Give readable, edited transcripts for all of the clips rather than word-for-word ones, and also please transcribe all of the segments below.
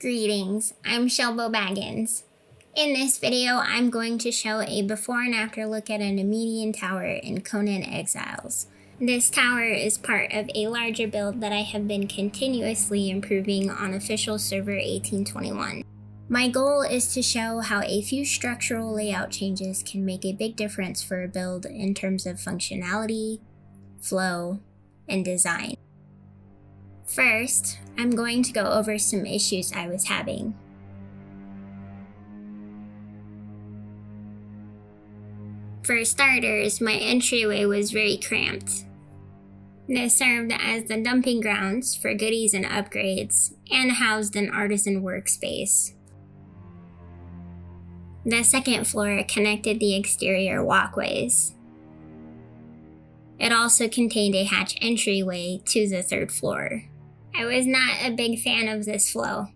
Greetings, I'm Shelbo Baggins. In this video, I'm going to show a before and after look at a Nemedian Tower in Conan Exiles. This tower is part of a larger build that I have been continuously improving on official server 1821. My goal is to show how a few structural layout changes can make a big difference for a build in terms of functionality, flow, and design. First, I'm going to go over some issues I was having. For starters, my entryway was very cramped. This served as the dumping grounds for goodies and upgrades, and housed an artisan workspace. The second floor connected the exterior walkways. It also contained a hatch entryway to the third floor. I was not a big fan of this flow.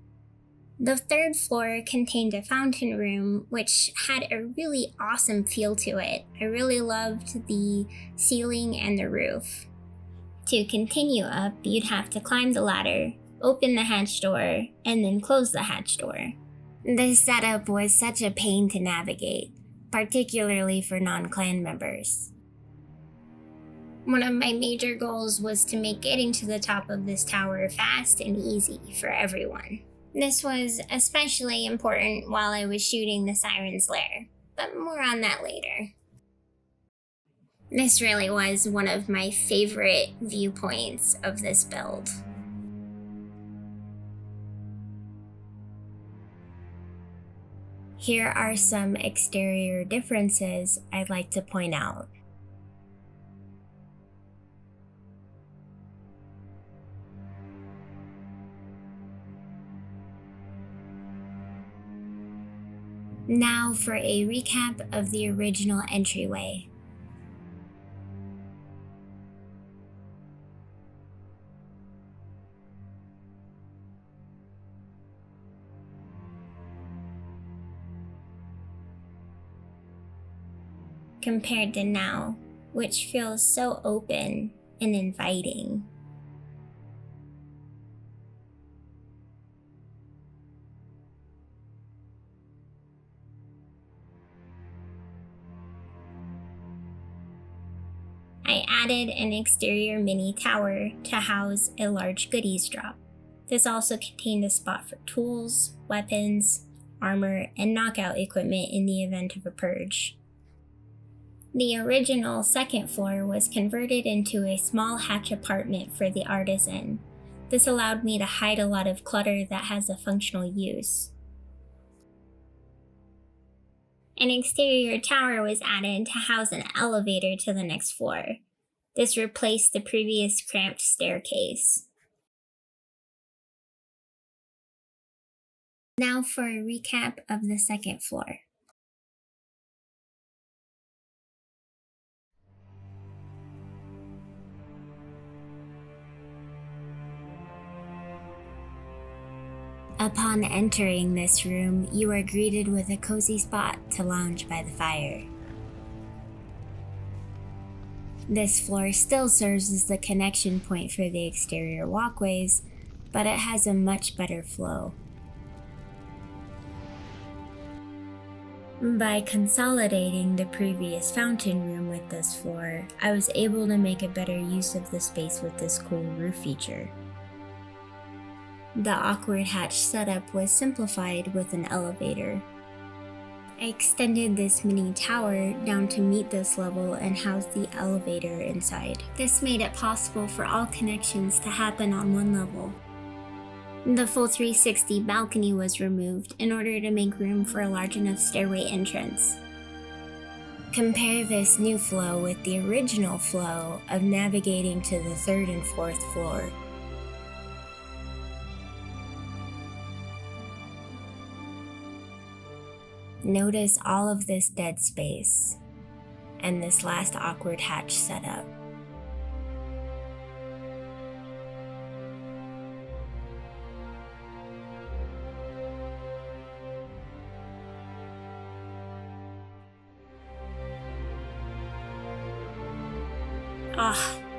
The third floor contained a fountain room, which had a really awesome feel to it. I really loved the ceiling and the roof. To continue up, you'd have to climb the ladder, open the hatch door, and then close the hatch door. This setup was such a pain to navigate, particularly for non-clan members. One of my major goals was to make getting to the top of this tower fast and easy for everyone. This was especially important while I was shooting the Sirens' Lair, but more on that later. This really was one of my favorite viewpoints of this build. Here are some exterior differences I'd like to point out. Now for a recap of the original entryway. Compared to now, which feels so open and inviting. I added an exterior mini tower to house a large goodies drop. This also contained a spot for tools, weapons, armor, and knockout equipment in the event of a purge. The original second floor was converted into a small hatch apartment for the artisan. This allowed me to hide a lot of clutter that has a functional use. An exterior tower was added to house an elevator to the next floor. This replaced the previous cramped staircase. Now for a recap of the second floor. Upon entering this room, you are greeted with a cozy spot to lounge by the fire. This floor still serves as the connection point for the exterior walkways, but it has a much better flow. By consolidating the previous fountain room with this floor, I was able to make a better use of the space with this cool roof feature. The awkward hatch setup was simplified with an elevator. I extended this mini tower down to meet this level and housed the elevator inside. This made it possible for all connections to happen on one level. The full 360 balcony was removed in order to make room for a large enough stairway entrance. Compare this new flow with the original flow of navigating to the third and fourth floor. Notice all of this dead space, and this last awkward hatch setup.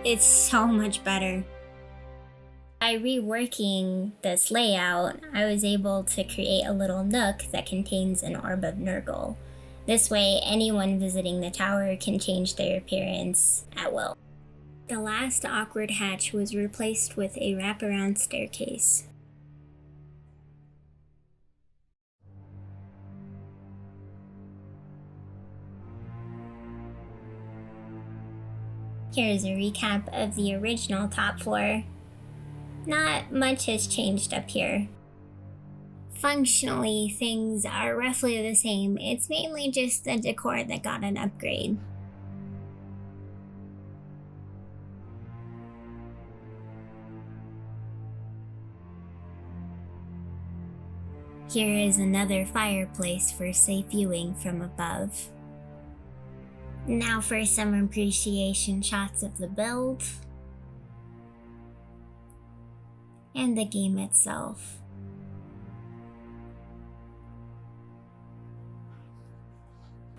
It's so much better. By reworking this layout, I was able to create a little nook that contains an orb of Nurgle. This way, anyone visiting the tower can change their appearance at will. The last awkward hatch was replaced with a wraparound staircase. Here's a recap of the original top floor. Not much has changed up here. Functionally, things are roughly the same. It's mainly just the decor that got an upgrade. Here is another fireplace for safe viewing from above. Now for some appreciation shots of the build and the game itself.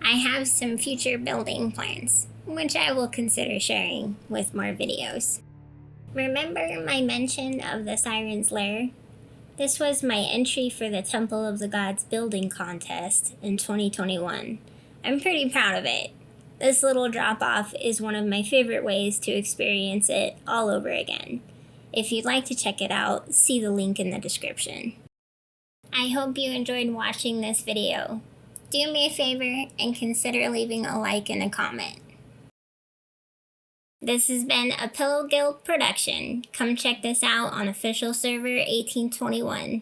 I have some future building plans, which I will consider sharing with more videos. Remember my mention of the Sirens Lair? This was my entry for the Temple of the Gods building contest in 2021. I'm pretty proud of it. This little drop-off is one of my favorite ways to experience it all over again. If you'd like to check it out, see the link in the description. I hope you enjoyed watching this video. Do me a favor and consider leaving a like and a comment. This has been a Pillow Guild production. Come check this out on official server 1821.